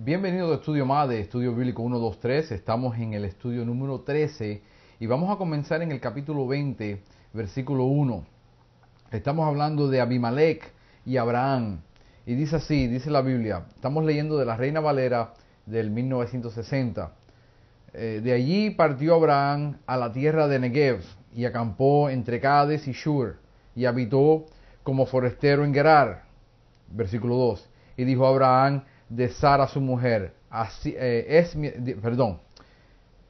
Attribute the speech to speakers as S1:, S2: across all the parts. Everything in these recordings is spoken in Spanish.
S1: Bienvenido a Estudio Más de Estudio Bíblico 123. Estamos en el estudio número 13 y vamos a comenzar en el capítulo 20, versículo 1. Estamos hablando de Abimelech y Abraham. Y dice así, dice la Biblia. Estamos leyendo de la Reina Valera del 1960. De allí partió Abraham a la tierra de Negev y acampó entre Cades y Shur y habitó como forastero en Gerar. Versículo 2. Y dijo Abraham de Sara su mujer,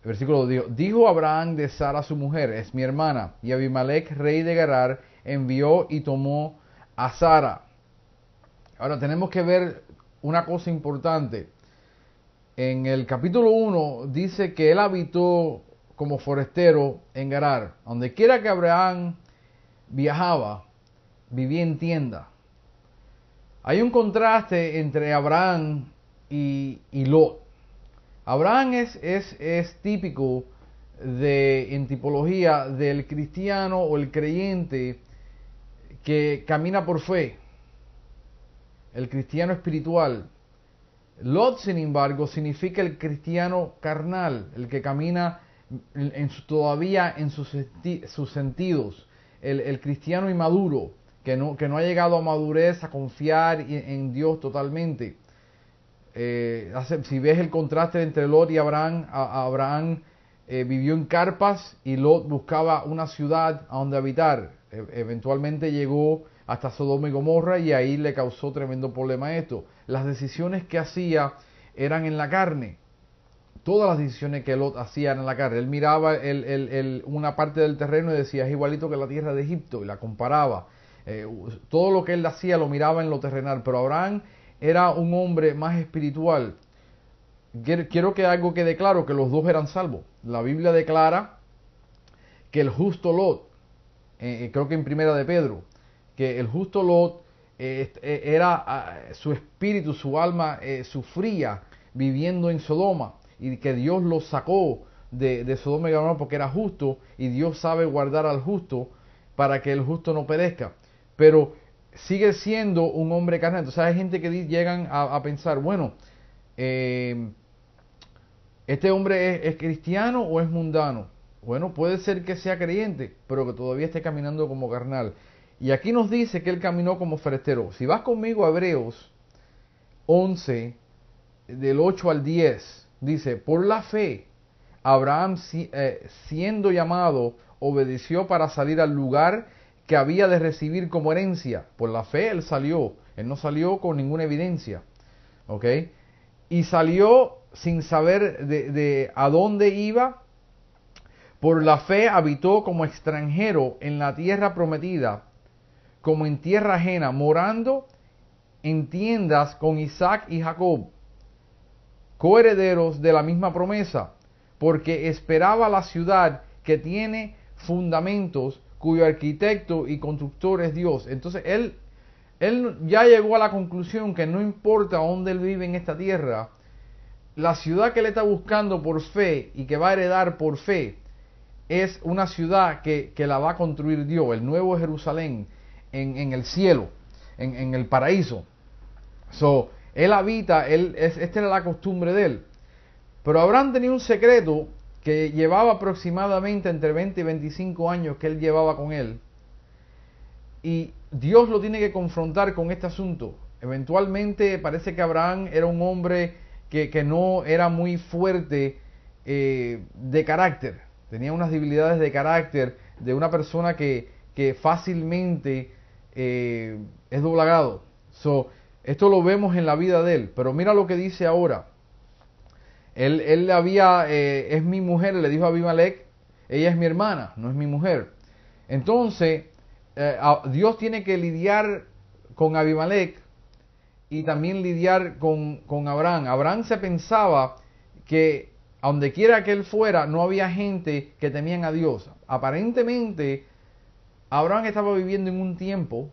S1: versículo 2, dijo Abraham de Sara su mujer, es mi hermana. Y Abimelech, rey de Gerar, envió y tomó a Sara. Ahora tenemos que ver una cosa importante. En el capítulo 1 dice que él habitó como forastero en Gerar. Donde quiera que Abraham viajaba, vivía en tienda. Hay un contraste entre Abraham y Lot. Abraham es típico en tipología del cristiano o el creyente que camina por fe, el cristiano espiritual. Lot, sin embargo, significa el cristiano carnal, el que camina todavía en sus sentidos, el cristiano inmaduro, que no ha llegado a madurez, a confiar en Dios totalmente. Si ves el contraste entre Lot y Abraham, Abraham vivió en carpas y Lot buscaba una ciudad a donde habitar. Eventualmente llegó hasta Sodoma y Gomorra y ahí le causó tremendo problema esto. Las decisiones que hacía eran en la carne. Todas las decisiones que Lot hacía eran en la carne. Él miraba una parte del terreno y decía, es igualito que la tierra de Egipto, y la comparaba. Todo lo que él hacía lo miraba en lo terrenal, pero Abraham era un hombre más espiritual. Quiero que algo quede claro, que los dos eran salvos. La Biblia declara que el justo Lot, creo que en Primera de Pedro, que el justo Lot su espíritu, su alma sufría viviendo en Sodoma, y que Dios lo sacó de Sodoma y Gomorra porque era justo, y Dios sabe guardar al justo para que el justo no perezca. Pero sigue siendo un hombre carnal. Entonces hay gente que llegan a pensar, bueno, ¿este hombre es cristiano o es mundano? Bueno, puede ser que sea creyente, pero que todavía esté caminando como carnal. Y aquí nos dice que él caminó como forastero. Si vas conmigo a Hebreos 11, del 8 al 10, dice, por la fe, Abraham, siendo llamado, obedeció para salir al lugar que había de recibir como herencia. Por la fe él salió. Él no salió con ninguna evidencia. ¿Ok? Y salió sin saber de a dónde iba. Por la fe habitó como extranjero en la tierra prometida, como en tierra ajena, morando en tiendas con Isaac y Jacob, coherederos de la misma promesa, porque esperaba la ciudad que tiene fundamentos, cuyo arquitecto y constructor es Dios. Entonces él ya llegó a la conclusión que no importa dónde él vive en esta tierra, la ciudad que él está buscando por fe y que va a heredar por fe es una ciudad que la va a construir Dios, el nuevo Jerusalén en el cielo, en el paraíso. Él habita, esta era la costumbre de él. Pero Abraham tenía un secreto que llevaba aproximadamente entre 20 y 25 años que él llevaba con él. Y Dios lo tiene que confrontar con este asunto. Eventualmente parece que Abraham era un hombre que no era muy fuerte de carácter. Tenía unas debilidades de carácter de una persona que fácilmente es doblagado. Esto lo vemos en la vida de él. Pero mira lo que dice ahora. Él es mi mujer, le dijo a Abimelech, ella es mi hermana, no es mi mujer. Entonces, Dios tiene que lidiar con Abimelech y también lidiar con Abraham. Abraham se pensaba que a donde quiera que él fuera, no había gente que temían a Dios. Aparentemente, Abraham estaba viviendo en un tiempo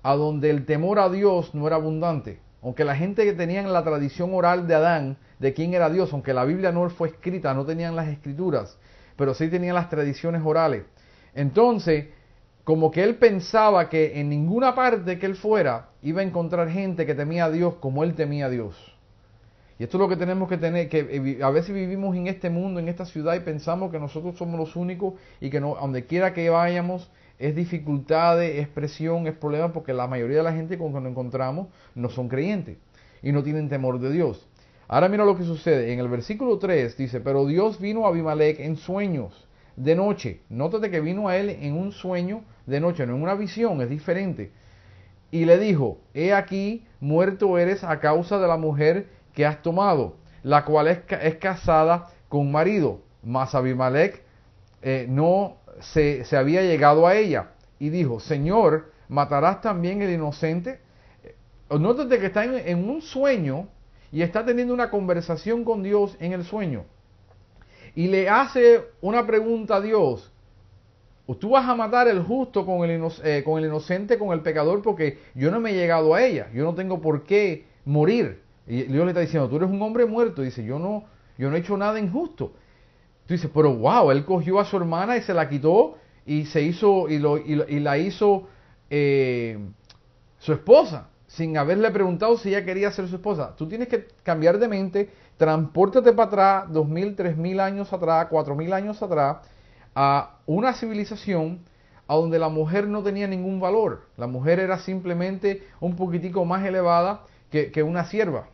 S1: a donde el temor a Dios no era abundante. Aunque la gente que tenían la tradición oral de Adán, de quién era Dios, aunque la Biblia no fue escrita, no tenían las escrituras, pero sí tenían las tradiciones orales. Entonces, como que él pensaba que en ninguna parte que él fuera iba a encontrar gente que temía a Dios como él temía a Dios. Y esto es lo que tenemos que tener, que a veces vivimos en este mundo, en esta ciudad, y pensamos que nosotros somos los únicos y que no, donde quiera que vayamos es dificultades, es presión, es problema, porque la mayoría de la gente con que nos encontramos no son creyentes y no tienen temor de Dios. Ahora mira lo que sucede. En el versículo 3 dice, pero Dios vino a Abimelech en sueños de noche. Nótate que vino a él en un sueño de noche, no en una visión, es diferente. Y le dijo, he aquí, muerto eres a causa de la mujer que has tomado, la cual es casada con marido. Mas Abimelech no se había llegado a ella. Y dijo, Señor, ¿matarás también el inocente? Nótate que está en un sueño y está teniendo una conversación con Dios en el sueño. Y le hace una pregunta a Dios. Tú vas a matar el justo con el inocente, con el pecador, porque yo no me he llegado a ella. Yo no tengo por qué morir. Y Dios le está diciendo, tú eres un hombre muerto. Dice, yo no he hecho nada injusto. Tú dices, pero wow, él cogió a su hermana y se la quitó y se hizo y la hizo su esposa, sin haberle preguntado si ella quería ser su esposa. Tú tienes que cambiar de mente, transpórtate para atrás, 2000, 3000 años atrás, 4000 años atrás, a una civilización a donde la mujer no tenía ningún valor. La mujer era simplemente un poquitico más elevada que una sierva.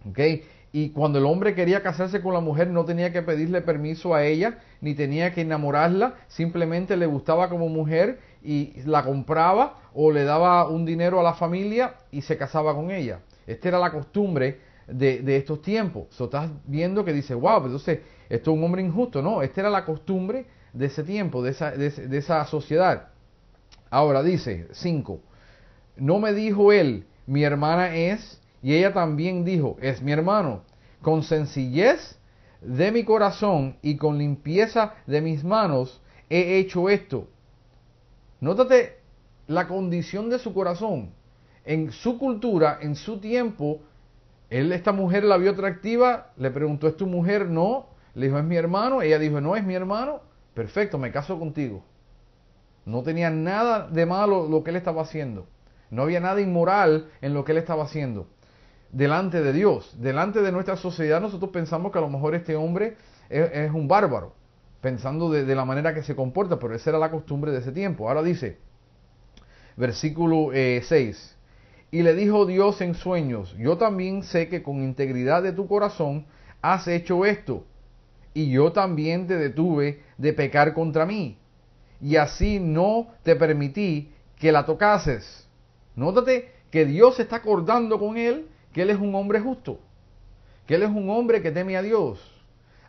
S1: ¿Okay? Y cuando el hombre quería casarse con la mujer no tenía que pedirle permiso a ella, ni tenía que enamorarla, simplemente le gustaba como mujer y la compraba o le daba un dinero a la familia y se casaba con ella. Esta era la costumbre de estos tiempos. Estás viendo que dice, wow, pues entonces esto es un hombre injusto. No, esta era la costumbre de ese tiempo, de esa sociedad. Ahora dice, 5, no me dijo él, mi hermana es, y ella también dijo, es mi hermano. Con sencillez de mi corazón y con limpieza de mis manos he hecho esto. Nótate la condición de su corazón. En su cultura, en su tiempo, esta mujer la vio atractiva, le preguntó, ¿es tu mujer? No. Le dijo, es mi hermano. Ella dijo, no, es mi hermano. Perfecto, me caso contigo. No tenía nada de malo lo que él estaba haciendo. No había nada inmoral en lo que él estaba haciendo. Delante de Dios, delante de nuestra sociedad, nosotros pensamos que a lo mejor este hombre es un bárbaro, pensando de la manera que se comporta, pero esa era la costumbre de ese tiempo. Ahora dice, versículo 6, y le dijo Dios en sueños, yo también sé que con integridad de tu corazón has hecho esto, y yo también te detuve de pecar contra mí, y así no te permití que la tocases. Nótate que Dios se está acordando con él, que él es un hombre justo, que él es un hombre que teme a Dios.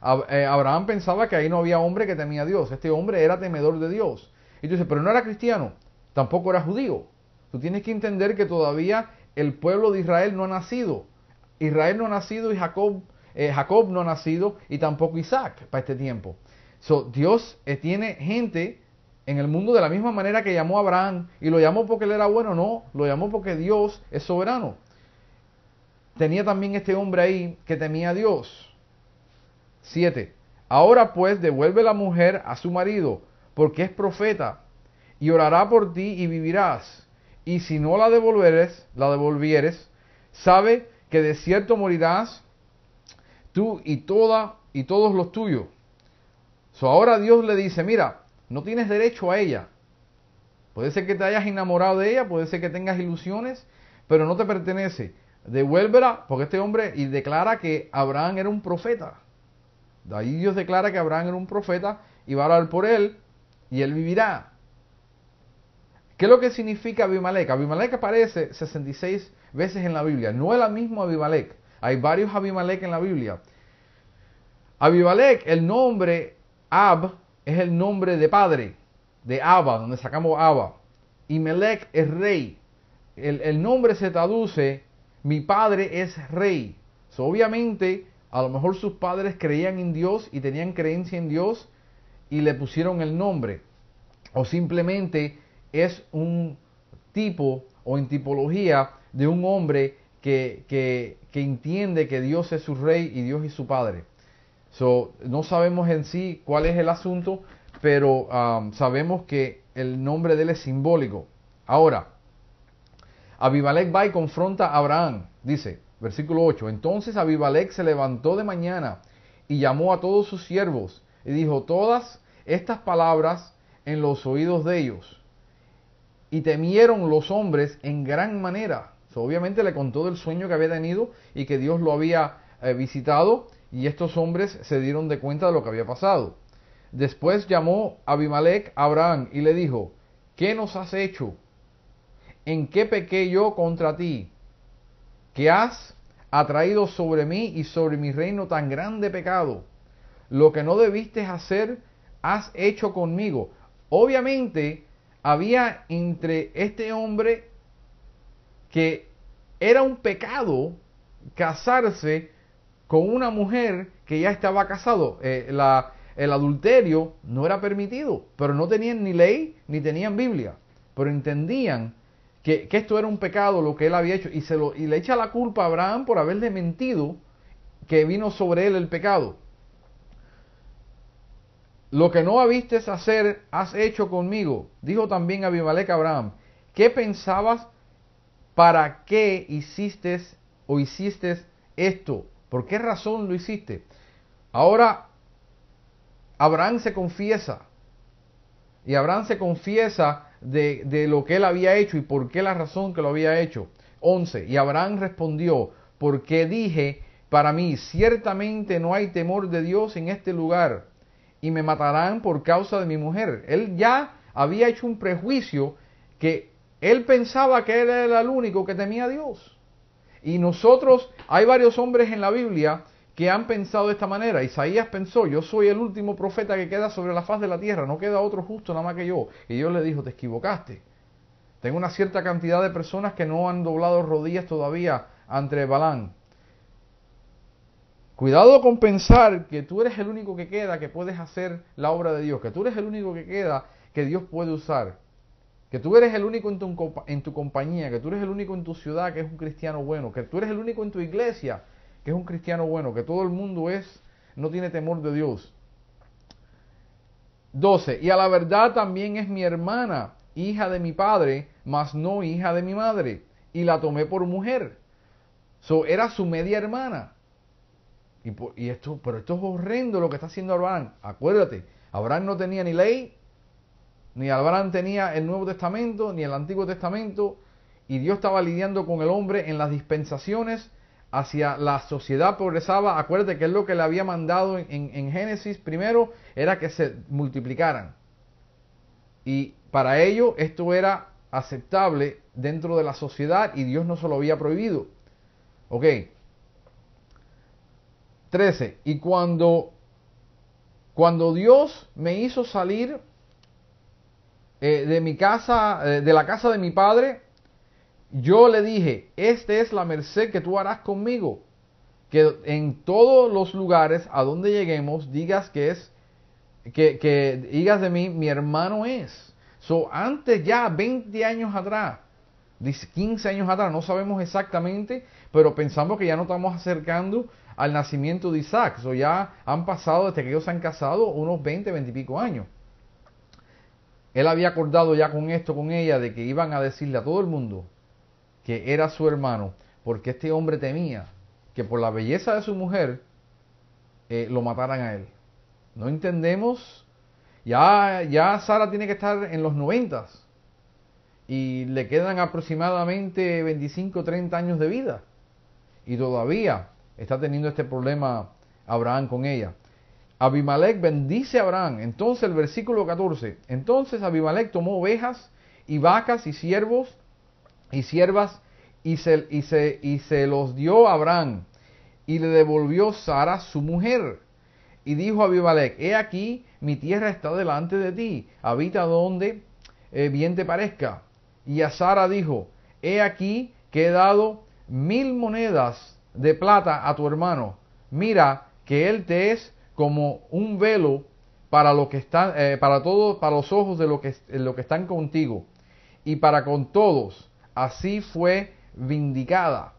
S1: Abraham pensaba que ahí no había hombre que temía a Dios. Este hombre era temedor de Dios. Y tú dices, pero no era cristiano, tampoco era judío. Tú tienes que entender que todavía el pueblo de Israel no ha nacido. Israel no ha nacido y Jacob no ha nacido y tampoco Isaac para este tiempo. Dios tiene gente en el mundo de la misma manera que llamó a Abraham. ¿Y lo llamó porque él era bueno? No, lo llamó porque Dios es soberano. Tenía también este hombre ahí que temía a Dios. 7. Ahora pues devuelve la mujer a su marido, porque es profeta, y orará por ti y vivirás. Y si no la devolvieres, sabe que de cierto morirás tú y todos los tuyos. Ahora Dios le dice, mira, no tienes derecho a ella. Puede ser que te hayas enamorado de ella, puede ser que tengas ilusiones, pero no te pertenece. Devuélvela, porque este hombre y declara que Abraham era un profeta. De ahí Dios declara que Abraham era un profeta y va a orar por él y él vivirá. ¿Qué es lo que significa Abimelech? Abimelech aparece 66 veces en la Biblia. No es la misma Abimelech. Hay varios Abimelech en la Biblia. Abimelech, el nombre Ab, es el nombre de padre, de Abba, donde sacamos Abba. Y Melech es rey. El nombre se traduce, mi padre es rey. Obviamente, a lo mejor sus padres creían en Dios y tenían creencia en Dios y le pusieron el nombre. O simplemente es un tipo o en tipología de un hombre que entiende que Dios es su rey y Dios es su padre. No sabemos en sí cuál es el asunto, pero sabemos que el nombre de él es simbólico. Ahora, Abimelech va y confronta a Abraham. Dice, Versículo 8. Entonces Abimelech se levantó de mañana y llamó a todos sus siervos y dijo todas estas palabras en los oídos de ellos. Y temieron los hombres en gran manera. Obviamente le contó del sueño que había tenido y que Dios lo había visitado, y estos hombres se dieron de cuenta de lo que había pasado. Después llamó Abimelech a Abraham y le dijo, ¿qué nos has hecho? ¿En qué pequé yo contra ti? Que has atraído sobre mí y sobre mi reino tan grande pecado. Lo que no debiste hacer, has hecho conmigo. Obviamente, había entre este hombre que era un pecado casarse con una mujer que ya estaba casado. El adulterio no era permitido, pero no tenían ni ley ni tenían Biblia. Pero entendían que esto era un pecado lo que él había hecho, y le echa la culpa a Abraham por haberle mentido, que vino sobre él el pecado. Lo que no habiste hacer, has hecho conmigo. Dijo también Abimelech a Abraham, ¿qué pensabas? ¿Para qué hiciste esto? ¿Por qué razón lo hiciste? Ahora Abraham se confiesa. Y Abraham se confiesa de lo que él había hecho y por qué la razón que lo había hecho. 11. Y Abraham respondió, porque dije para mí, ciertamente no hay temor de Dios en este lugar, y me matarán por causa de mi mujer. Él ya había hecho un prejuicio que él pensaba que él era el único que temía a Dios. Y nosotros, hay varios hombres en la Biblia que han pensado de esta manera. Isaías pensó, yo soy el último profeta que queda sobre la faz de la tierra, no queda otro justo nada más que yo. Y Dios le dijo, te equivocaste. Tengo una cierta cantidad de personas que no han doblado rodillas todavía ante Balaam. Cuidado con pensar que tú eres el único que queda que puedes hacer la obra de Dios, que tú eres el único que queda que Dios puede usar, que tú eres el único en tu compañía, que tú eres el único en tu ciudad que es un cristiano bueno, que tú eres el único en tu iglesia que es un cristiano bueno, que todo el mundo no tiene temor de Dios. 12. Y a la verdad también es mi hermana, hija de mi padre, mas no hija de mi madre, y la tomé por mujer. Era su media hermana. Pero esto es horrendo lo que está haciendo Abraham. Acuérdate, Abraham no tenía ni ley, ni Abraham tenía el Nuevo Testamento, ni el Antiguo Testamento, y Dios estaba lidiando con el hombre en las dispensaciones hacia la sociedad progresaba. Acuérdate que es lo que le había mandado en Génesis primero, era que se multiplicaran. Y para ello esto era aceptable dentro de la sociedad y Dios no se lo había prohibido. Ok. 13. Y cuando Dios me hizo salir de mi casa, de la casa de mi padre, yo le dije, esta es la merced que tú harás conmigo, que en todos los lugares a donde lleguemos digas que digas de mí, mi hermano es. Antes ya, 20 años atrás, 15 años atrás, no sabemos exactamente, pero pensamos que ya nos estamos acercando al nacimiento de Isaac. Ya han pasado, desde que ellos se han casado, unos 20 y pico años. Él había acordado ya con esto, con ella, de que iban a decirle a todo el mundo que era su hermano, porque este hombre temía que por la belleza de su mujer lo mataran a él. No entendemos. Ya Sara tiene que estar en los 90 y le quedan aproximadamente 25 o 30 años de vida, y todavía está teniendo este problema Abraham con ella. Abimelech bendice a Abraham. Entonces el versículo 14. Entonces Abimelech tomó ovejas y vacas y siervos y siervas y se los dio a Abraham, y le devolvió Sara su mujer. Y dijo a Abimelech, he aquí mi tierra está delante de ti, habita donde bien te parezca. Y a Sara dijo, he aquí que he dado 1000 monedas de plata a tu hermano, mira que él te es como un velo para lo que están, para los ojos de lo que están contigo y para con todos. Así fue vindicada.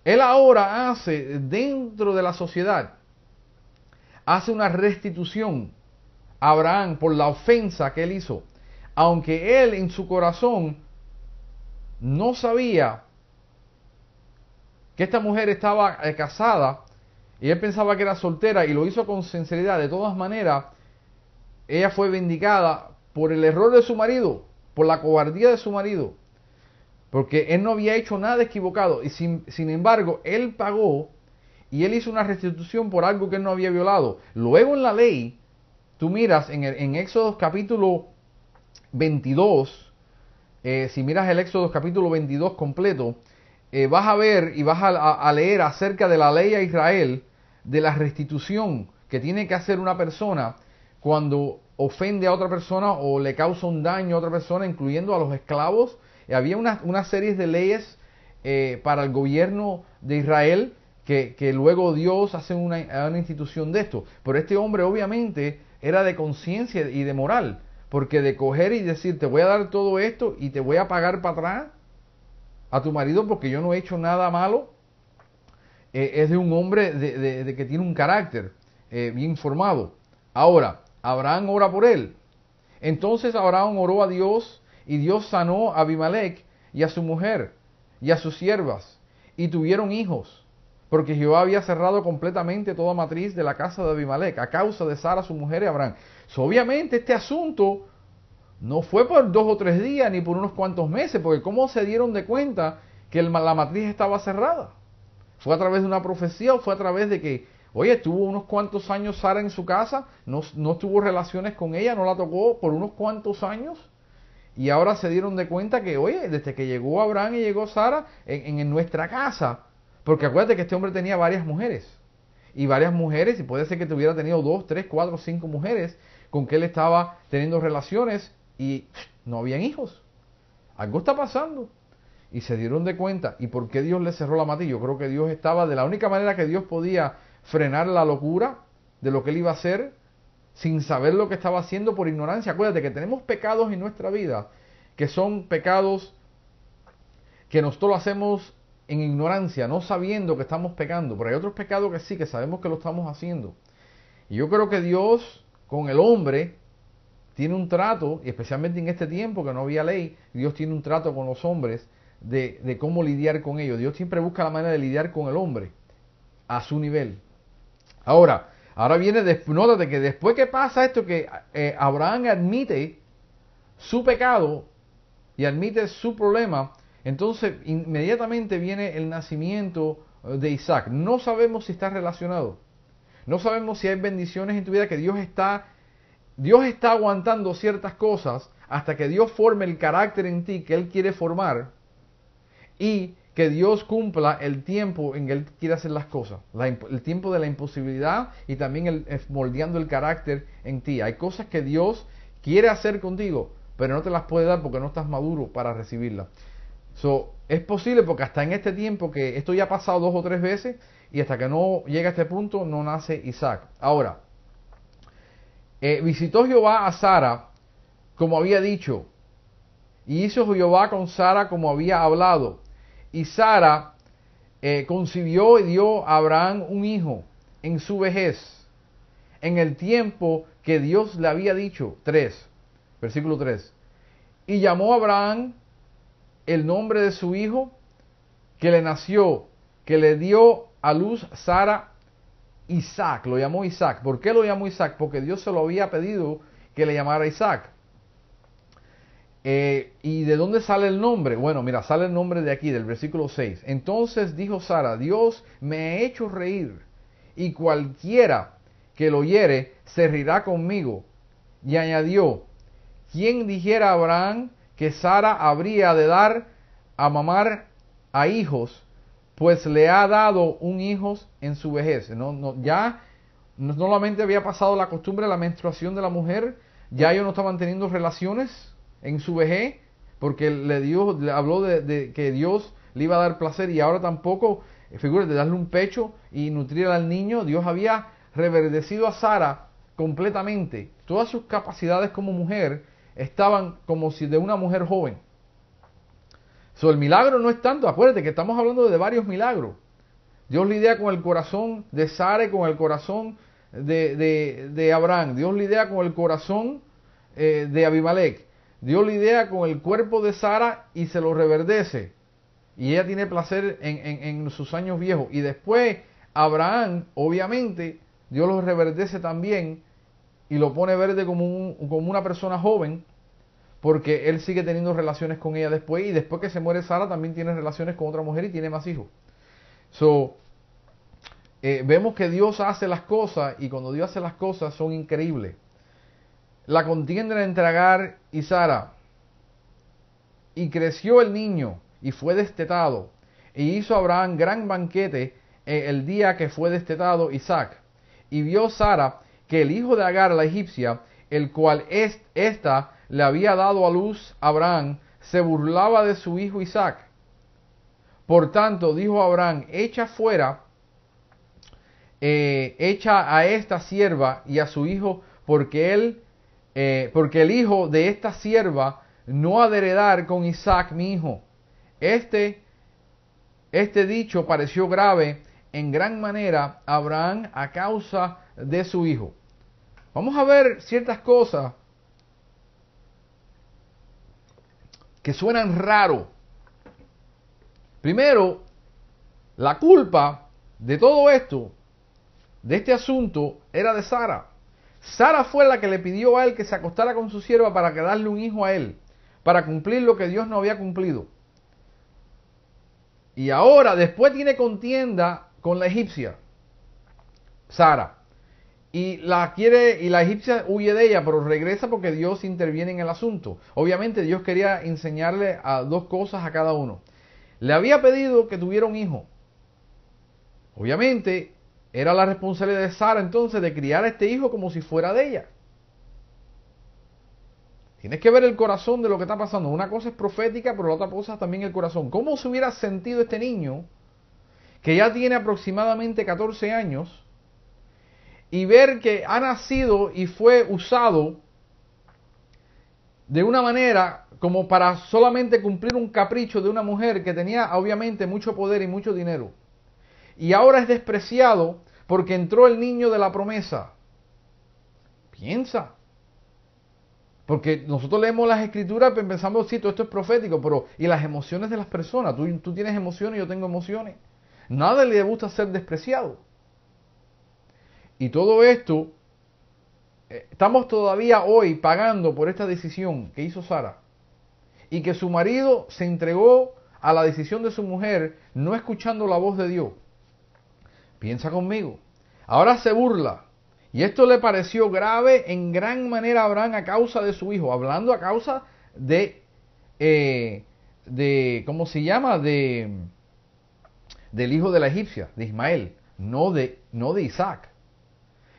S1: Él ahora hace dentro de la sociedad, hace una restitución a Abraham por la ofensa que él hizo, aunque él en su corazón no sabía que esta mujer estaba casada y él pensaba que era soltera y lo hizo con sinceridad. De todas maneras, ella fue vindicada por el error de su marido, por la cobardía de su marido, porque él no había hecho nada equivocado y sin embargo él pagó y él hizo una restitución por algo que él no había violado. Luego en la ley, tú miras en Éxodo capítulo 22, si miras el Éxodo capítulo 22 completo, vas a ver y vas a leer acerca de la ley a Israel, de la restitución que tiene que hacer una persona cuando ofende a otra persona o le causa un daño a otra persona, incluyendo a los esclavos. Había una serie de leyes para el gobierno de Israel que luego Dios hace una institución de esto. Pero este hombre obviamente era de conciencia y de moral, porque de coger y decir, te voy a dar todo esto y te voy a pagar para atrás a tu marido porque yo no he hecho nada malo, es de un hombre de que tiene un carácter bien formado. Ahora, Abraham ora por él. Entonces Abraham oró a Dios y Dios sanó a Abimelech y a su mujer y a sus siervas y tuvieron hijos, porque Jehová había cerrado completamente toda matriz de la casa de Abimelech a causa de Sara su mujer y Abraham. Obviamente este asunto no fue por 2 o 3 días ni por unos cuantos meses, porque ¿cómo se dieron de cuenta que la matriz estaba cerrada? ¿Fue a través de una profecía o fue a través de que, oye, estuvo unos cuantos años Sara en su casa, no tuvo relaciones con ella, no la tocó por unos cuantos años? Y ahora se dieron de cuenta que, oye, desde que llegó Abraham y llegó Sara en nuestra casa, porque acuérdate que este hombre tenía varias mujeres, y puede ser que tuviera tenido 2, 3, 4, 5 mujeres con que él estaba teniendo relaciones y no habían hijos. Algo está pasando. Y se dieron de cuenta. ¿Y por qué Dios le cerró la matriz? Yo creo que Dios estaba, de la única manera que Dios podía frenar la locura de lo que él iba a hacer, sin saber lo que estaba haciendo por ignorancia. Acuérdate que tenemos pecados en nuestra vida, que son pecados que nosotros lo hacemos en ignorancia, no sabiendo que estamos pecando. Pero hay otros pecados que sí, que sabemos que lo estamos haciendo. Y yo creo que Dios, con el hombre, tiene un trato, y especialmente en este tiempo que no había ley, Dios tiene un trato con los hombres de cómo lidiar con ellos. Dios siempre busca la manera de lidiar con el hombre a su nivel. Ahora viene, nótate que después que pasa esto, que Abraham admite su pecado y admite su problema, entonces inmediatamente viene el nacimiento de Isaac. No sabemos si está relacionado. No sabemos si hay bendiciones en tu vida, que Dios está aguantando ciertas cosas hasta que Dios forme el carácter en ti que Él quiere formar y que Dios cumpla el tiempo en que Él quiere hacer las cosas. El tiempo de la imposibilidad y también moldeando el carácter en ti. Hay cosas que Dios quiere hacer contigo, pero no te las puede dar porque no estás maduro para recibirlas. Es posible porque hasta en este tiempo, que esto ya ha pasado 2 o 3 veces, y hasta que no llega a este punto no nace Isaac. Ahora, visitó Jehová a Sara como había dicho, y hizo Jehová con Sara como había hablado. Y Sara concibió y dio a Abraham un hijo en su vejez, en el tiempo que Dios le había dicho. Versículo 3. Y llamó a Abraham el nombre de su hijo que le nació, que le dio a luz Sara, Isaac. Lo llamó Isaac. ¿Por qué lo llamó Isaac? Porque Dios se lo había pedido que le llamara Isaac. ¿Y de dónde sale el nombre? Bueno, mira, sale el nombre de aquí, del versículo 6. Entonces dijo Sara: Dios me ha hecho reír, y cualquiera que lo oyere se rirá conmigo. Y añadió: ¿quién dijera a Abraham que Sara habría de dar a mamar a hijos, pues le ha dado un hijo en su vejez? Ya no solamente había pasado la costumbre de la menstruación de la mujer, ya ellos no estaban teniendo relaciones en su vejez, porque le habló de que Dios le iba a dar placer, y ahora tampoco, figúrate, de darle un pecho y nutrir al niño. Dios había reverdecido a Sara completamente. Todas sus capacidades como mujer estaban como si de una mujer joven. El milagro no es tanto, acuérdate que estamos hablando de varios milagros. Dios lidia con el corazón de Sara y con el corazón de Abraham. Dios lidia con el corazón de Abimelech. Dios lidia con el cuerpo de Sara y se lo reverdece. y ella tiene placer en sus años viejos. Y después Abraham, obviamente, Dios lo reverdece también y lo pone verde como una persona joven, porque él sigue teniendo relaciones con ella después, y después que se muere Sara también tiene relaciones con otra mujer y tiene más hijos. Vemos que Dios hace las cosas, y cuando Dios hace las cosas son increíbles. La contienda entre Agar y Sara. Y creció el niño y fue destetado. Y hizo Abraham gran banquete el día que fue destetado Isaac. Y vio Sara que el hijo de Agar, la egipcia, el cual ésta le había dado a luz a Abraham, se burlaba de su hijo Isaac. Por tanto, dijo Abraham, echa a esta sierva y a su hijo, porque el hijo de esta sierva no ha de heredar con Isaac mi hijo. Este dicho pareció grave en gran manera a Abraham a causa de su hijo. Vamos a ver ciertas cosas que suenan raro. Primero, la culpa de todo esto, de este asunto, era de Sara. Sara fue la que le pidió a él que se acostara con su sierva para darle un hijo a él, para cumplir lo que Dios no había cumplido. Y ahora, después tiene contienda con la egipcia, Sara. Y la egipcia huye de ella, pero regresa porque Dios interviene en el asunto. Obviamente Dios quería enseñarle a dos cosas a cada uno. Le había pedido que tuviera un hijo. Obviamente era la responsabilidad de Sara entonces de criar a este hijo como si fuera de ella. Tienes que ver el corazón de lo que está pasando. Una cosa es profética, pero la otra cosa es también el corazón. ¿Cómo se hubiera sentido este niño, que ya tiene aproximadamente 14 años, y ver que ha nacido y fue usado de una manera como para solamente cumplir un capricho de una mujer que tenía obviamente mucho poder y mucho dinero? Y ahora es despreciado porque entró el niño de la promesa. Piensa. Porque nosotros leemos las escrituras y pensamos, sí, todo esto es profético, pero ¿y las emociones de las personas? Tú tienes emociones, yo tengo emociones. Nada le gusta ser despreciado. Y todo esto, estamos todavía hoy pagando por esta decisión que hizo Sara. Y que su marido se entregó a la decisión de su mujer, no escuchando la voz de Dios. Piensa conmigo. Ahora se burla. Y esto le pareció grave en gran manera a Abraham a causa de su hijo. Hablando a causa ¿cómo se llama? Del hijo de la egipcia, de Ismael. No de Isaac.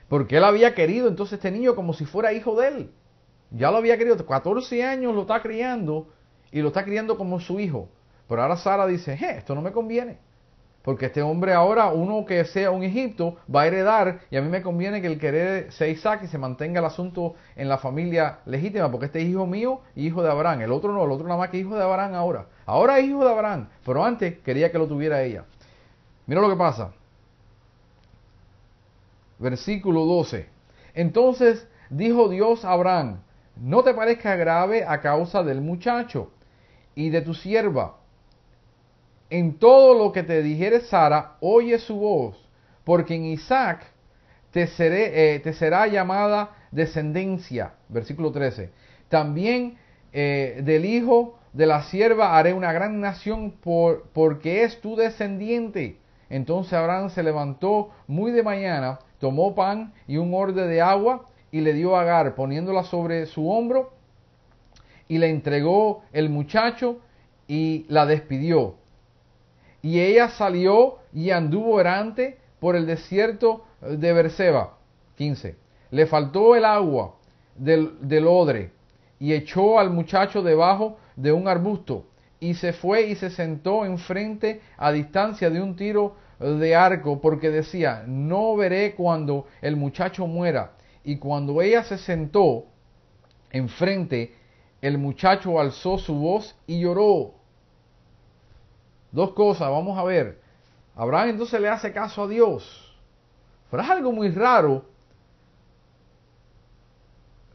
S1: Porque él había querido entonces este niño como si fuera hijo de él. Ya lo había querido. 14 años lo está criando. Y lo está criando como su hijo. Pero ahora Sara dice, esto no me conviene. Porque este hombre ahora, uno que sea un Egipto, va a heredar, y a mí me conviene que el querer sea Isaac y se mantenga el asunto en la familia legítima, porque este es hijo mío y hijo de Abraham. El otro no, el otro nada más que hijo de Abraham ahora. Ahora es hijo de Abraham, pero antes quería que lo tuviera ella. Mira lo que pasa. Versículo 12. Entonces dijo Dios a Abraham, no te parezca grave a causa del muchacho y de tu sierva. En todo lo que te dijere Sara, oye su voz, porque en Isaac te será llamada descendencia. Versículo 13. También del hijo de la sierva haré una gran nación porque es tu descendiente. Entonces Abraham se levantó muy de mañana, tomó pan y un odre de agua y le dio a Agar, poniéndola sobre su hombro, y le entregó el muchacho y la despidió. Y ella salió y anduvo errante por el desierto de Berseba. 15. Le faltó el agua del odre y echó al muchacho debajo de un arbusto y se fue y se sentó enfrente a distancia de un tiro de arco, porque decía, no veré cuando el muchacho muera. Y cuando ella se sentó enfrente, el muchacho alzó su voz y lloró. Dos cosas, vamos a ver. Abraham entonces le hace caso a Dios. Pero es algo muy raro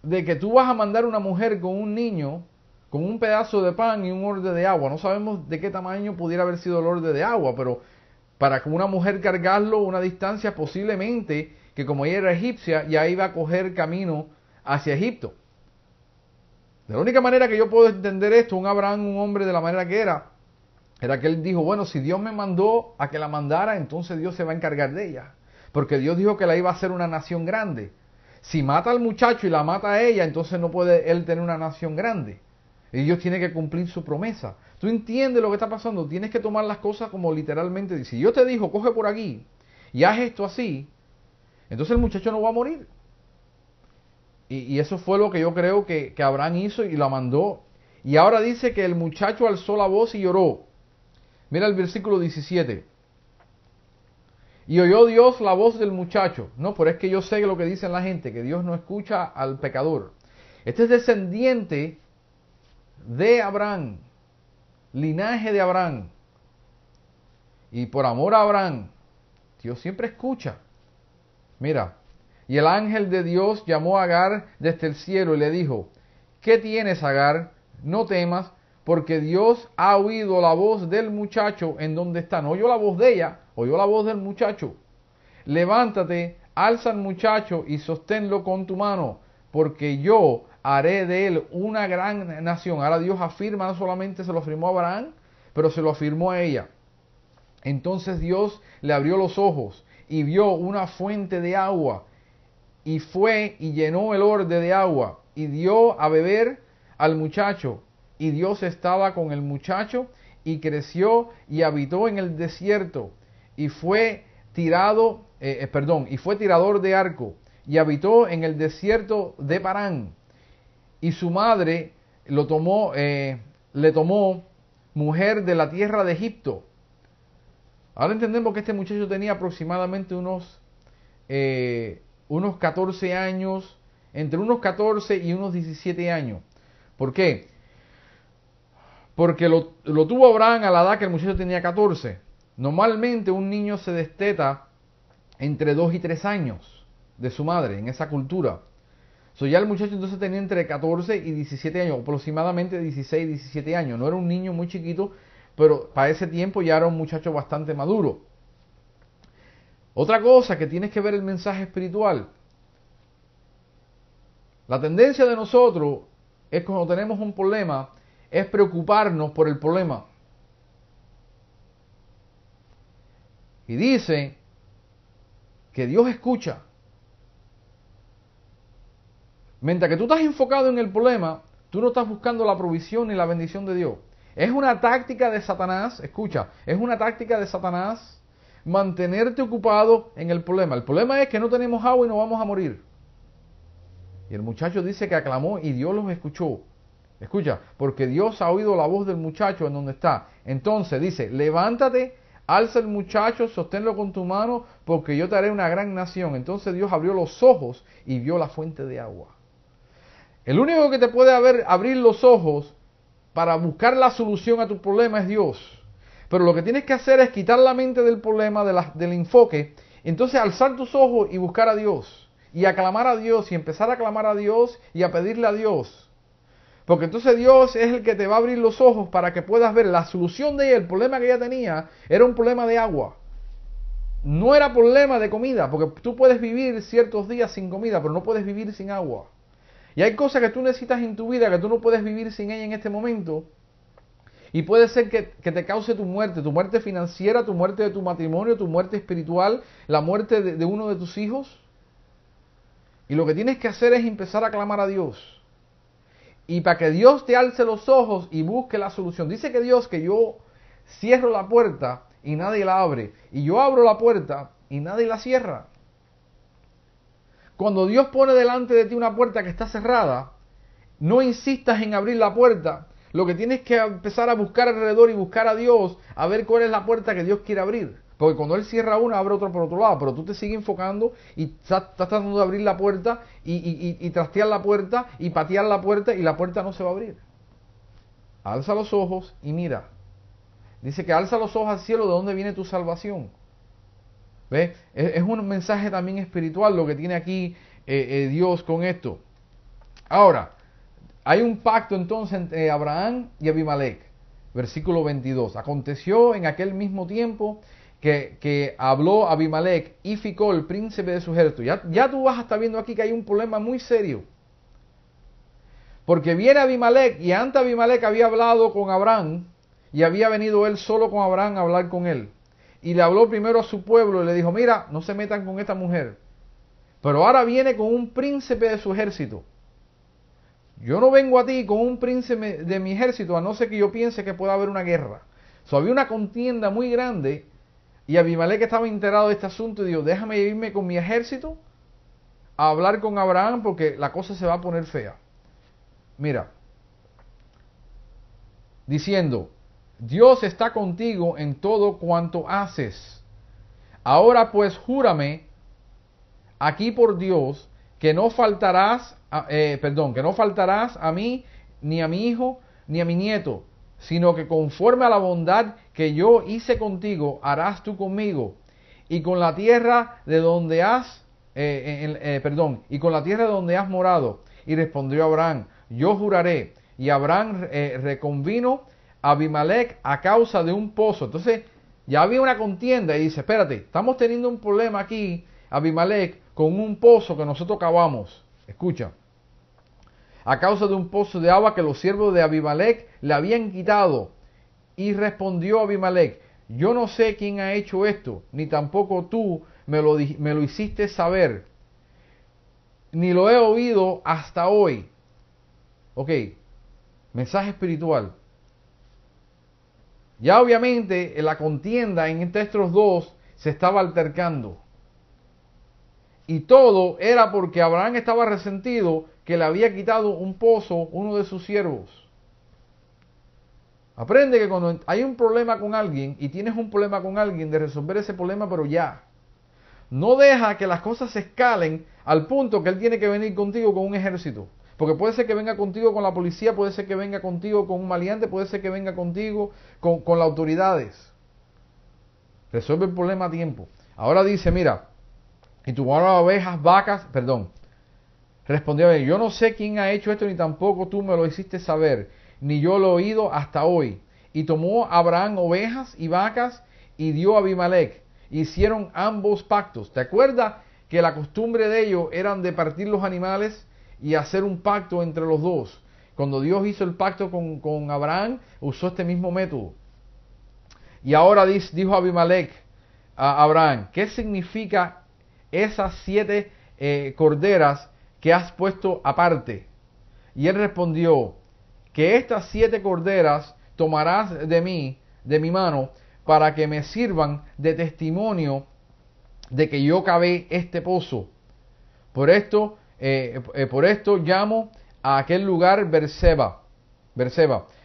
S1: de que tú vas a mandar una mujer con un niño con un pedazo de pan y un orde de agua. No sabemos de qué tamaño pudiera haber sido el orde de agua, pero para que una mujer cargarlo una distancia posiblemente que como ella era egipcia, ya iba a coger camino hacia Egipto. De la única manera que yo puedo entender esto, un Abraham, un hombre de la manera que era que él dijo, bueno, si Dios me mandó a que la mandara, entonces Dios se va a encargar de ella. Porque Dios dijo que la iba a hacer una nación grande. Si mata al muchacho y la mata a ella, entonces no puede él tener una nación grande. Y Dios tiene que cumplir su promesa. ¿Tú entiendes lo que está pasando? Tienes que tomar las cosas como literalmente. Si Dios te dijo, coge por aquí y haz esto así, entonces el muchacho no va a morir. Y eso fue lo que yo creo que Abraham hizo y la mandó. Y ahora dice que el muchacho alzó la voz y lloró. Mira el versículo 17. Y oyó Dios la voz del muchacho. No, pero es que yo sé lo que dicen la gente, que Dios no escucha al pecador. Este es descendiente de Abraham, linaje de Abraham. Y por amor a Abraham, Dios siempre escucha. Mira, y el ángel de Dios llamó a Agar desde el cielo y le dijo, ¿qué tienes, Agar? No temas, porque Dios ha oído la voz del muchacho en donde está. No oyó la voz de ella, oyó la voz del muchacho. Levántate, alza al muchacho y sosténlo con tu mano, porque yo haré de él una gran nación. Ahora Dios afirma, no solamente se lo afirmó a Abraham, pero se lo afirmó a ella. Entonces Dios le abrió los ojos y vio una fuente de agua, y fue y llenó el orde de agua, y dio a beber al muchacho. Y Dios estaba con el muchacho, y creció y habitó en el desierto, y fue tirador de arco, y habitó en el desierto de Parán. Y su madre le tomó mujer de la tierra de Egipto. Ahora entendemos que este muchacho tenía aproximadamente unos 14 años, entre unos 14 y unos 17 años. ¿Por qué? Porque lo tuvo Abraham a la edad que el muchacho tenía 14. Normalmente un niño se desteta entre 2 y 3 años de su madre en esa cultura. Ya el muchacho entonces tenía entre 14 y 17 años, aproximadamente 16, 17 años. No era un niño muy chiquito, pero para ese tiempo ya era un muchacho bastante maduro. Otra cosa que tienes que ver el mensaje espiritual. La tendencia de nosotros es cuando tenemos un problema, es preocuparnos por el problema. Y dice que Dios escucha. Mientras que tú estás enfocado en el problema, tú no estás buscando la provisión ni la bendición de Dios. Es una táctica de Satanás, escucha, es una táctica de Satanás mantenerte ocupado en el problema. El problema es que no tenemos agua y nos vamos a morir. Y el muchacho dice que aclamó y Dios los escuchó. Escucha, porque Dios ha oído la voz del muchacho en donde está. Entonces dice, levántate, alza el muchacho, sosténlo con tu mano, porque yo te haré una gran nación. Entonces Dios abrió los ojos y vio la fuente de agua. El único que te puede abrir los ojos para buscar la solución a tu problema es Dios. Pero lo que tienes que hacer es quitar la mente del problema, del enfoque, entonces alzar tus ojos y buscar a Dios. Y aclamar a Dios y empezar a aclamar a Dios y a pedirle a Dios. Porque entonces Dios es el que te va a abrir los ojos para que puedas ver la solución de ella. El problema que ella tenía era un problema de agua. No era problema de comida, porque tú puedes vivir ciertos días sin comida, pero no puedes vivir sin agua. Y hay cosas que tú necesitas en tu vida que tú no puedes vivir sin ella en este momento. Y puede ser que te cause tu muerte financiera, tu muerte de tu matrimonio, tu muerte espiritual, la muerte de uno de tus hijos. Y lo que tienes que hacer es empezar a clamar a Dios. Y para que Dios te alce los ojos y busque la solución. Dice que Dios, que yo cierro la puerta y nadie la abre. Y yo abro la puerta y nadie la cierra. Cuando Dios pone delante de ti una puerta que está cerrada, no insistas en abrir la puerta. Lo que tienes que empezar a buscar alrededor y buscar a Dios, a ver cuál es la puerta que Dios quiere abrir. Porque cuando Él cierra una, abre otra por otro lado. Pero tú te sigues enfocando y estás tratando de abrir la puerta y trastear la puerta y patear la puerta y la puerta no se va a abrir. Alza los ojos y mira. Dice que alza los ojos al cielo, de dónde viene tu salvación. ¿Ves? Es un mensaje también espiritual lo que tiene aquí Dios con esto. Ahora, hay un pacto entonces entre Abraham y Abimelech. Versículo 22. Aconteció en aquel mismo tiempo que habló Abimelech y Ficol, el príncipe de su ejército. Ya tú vas a estar viendo aquí que hay un problema muy serio. Porque viene Abimelech, y antes Abimelech había hablado con Abraham, y había venido él solo con Abraham a hablar con él. Y le habló primero a su pueblo y le dijo, mira, no se metan con esta mujer. Pero ahora viene con un príncipe de su ejército. Yo no vengo a ti con un príncipe de mi ejército, a no ser que yo piense que pueda haber una guerra. Había una contienda muy grande, y Abimelech estaba enterado de este asunto y dijo, déjame irme con mi ejército a hablar con Abraham porque la cosa se va a poner fea. Mira, diciendo, Dios está contigo en todo cuanto haces. Ahora pues júrame aquí por Dios que no faltarás, que no faltarás a mí, ni a mi hijo, ni a mi nieto, sino que conforme a la bondad que yo hice contigo, harás tú conmigo, y con la tierra de donde y con la tierra de donde has morado. Y respondió Abraham, yo juraré. Y Abraham reconvino a Abimelech a causa de un pozo. Entonces ya había una contienda y dice, espérate, estamos teniendo un problema aquí, Abimelech, con un pozo que nosotros cavamos. Escucha. A causa de un pozo de agua que los siervos de Abimelech le habían quitado. Y respondió Abimelech, yo no sé quién ha hecho esto, ni tampoco tú me lo hiciste saber, ni lo he oído hasta hoy. Ok, mensaje espiritual. Ya obviamente la contienda entre estos dos se estaba altercando. Y todo era porque Abraham estaba resentido que le había quitado un pozo uno de sus siervos. Aprende que cuando hay un problema con alguien y tienes un problema con alguien, de resolver ese problema, pero ya. No deja que las cosas se escalen al punto que él tiene que venir contigo con un ejército. Porque puede ser que venga contigo con la policía, puede ser que venga contigo con un maleante, puede ser que venga contigo con las autoridades. Resuelve el problema a tiempo. Ahora dice, mira, y tomaron ovejas, vacas, respondió él, yo no sé quién ha hecho esto, ni tampoco tú me lo hiciste saber, ni yo lo he oído hasta hoy. Y tomó Abraham ovejas y vacas y dio a Abimelech. Hicieron ambos pactos. ¿Te acuerdas que la costumbre de ellos eran de partir los animales y hacer un pacto entre los dos? Cuando Dios hizo el pacto con Abraham, usó este mismo método. Y ahora dijo Abimelech a Abraham, ¿qué significa esas 7 corderas que has puesto aparte? Y él respondió, que estas 7 corderas tomarás de mi mano, para que me sirvan de testimonio de que yo cavé este pozo. Por esto llamo a aquel lugar Berseba,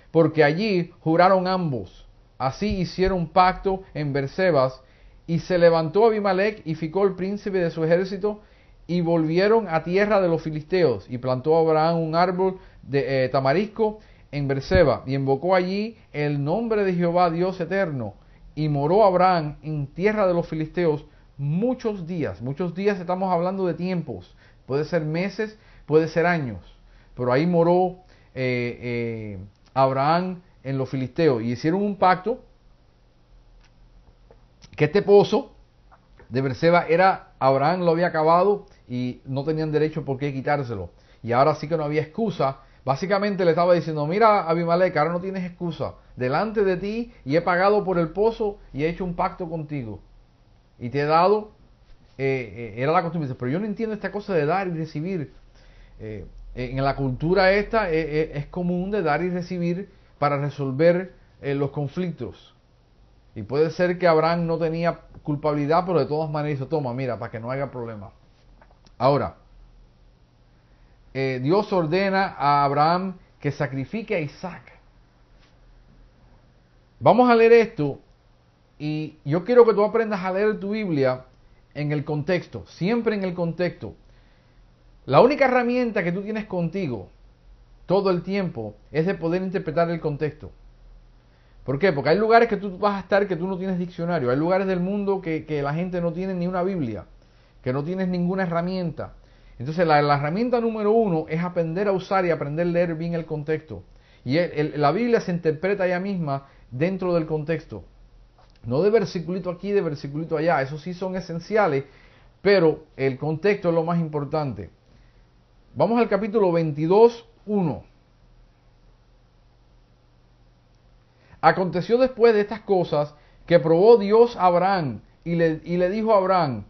S1: porque allí juraron ambos. Así hicieron pacto en Bersebas, y se levantó Abimelech y Ficol, el príncipe de su ejército, y volvieron a tierra de los filisteos. Y plantó Abraham un árbol de tamarisco en Berseba, y invocó allí el nombre de Jehová Dios eterno. Y moró Abraham en tierra de los filisteos muchos días. Muchos días, estamos hablando de tiempos. Puede ser meses, puede ser años. Pero ahí moró Abraham en los filisteos. Y hicieron un pacto que este pozo de Berseba Abraham lo había acabado y no tenían derecho por qué quitárselo. Y ahora sí que no había excusa. Básicamente le estaba diciendo, mira Abimelech, ahora no tienes excusa. Delante de ti, y he pagado por el pozo y he hecho un pacto contigo. Y te he dado, era la costumbre. Pero yo no entiendo esta cosa de dar y recibir. En la cultura esta es común de dar y recibir para resolver los conflictos. Y puede ser que Abraham no tenía culpabilidad, pero de todas maneras dice, toma, mira, para que no haya problema. Ahora, Dios ordena a Abraham que sacrifique a Isaac. Vamos a leer esto y yo quiero que tú aprendas a leer tu Biblia en el contexto, siempre en el contexto. La única herramienta que tú tienes contigo todo el tiempo es de poder interpretar el contexto. ¿Por qué? Porque hay lugares que tú vas a estar que tú no tienes diccionario, hay lugares del mundo que la gente no tiene ni una Biblia, que no tienes ninguna herramienta. Entonces la herramienta número uno es aprender a usar y aprender a leer bien el contexto. Y la Biblia se interpreta ella misma dentro del contexto. No de versiculito aquí, de versiculito allá. Esos sí son esenciales, pero el contexto es lo más importante. Vamos al capítulo 22, 1. Aconteció después de estas cosas que probó Dios a Abraham y le dijo a Abraham,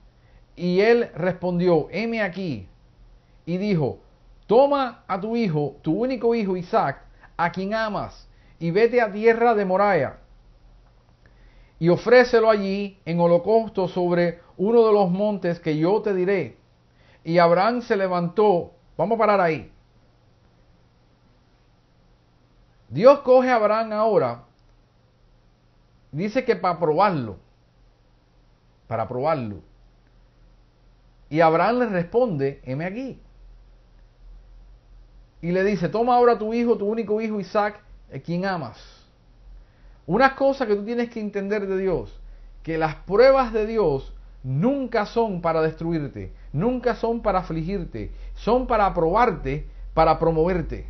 S1: y él respondió, heme aquí. Y dijo, toma a tu hijo, tu único hijo Isaac, a quien amas, y vete a tierra de Moriah, y ofrécelo allí en holocausto sobre uno de los montes que yo te diré. Y Abraham se levantó. Vamos a parar ahí. Dios coge a Abraham ahora. Dice que para probarlo. Y Abraham le responde, heme aquí. Y le dice, toma ahora tu hijo, tu único hijo Isaac, a quien amas. Una cosa que tú tienes que entender de Dios, que las pruebas de Dios nunca son para destruirte, nunca son para afligirte, son para probarte, para promoverte.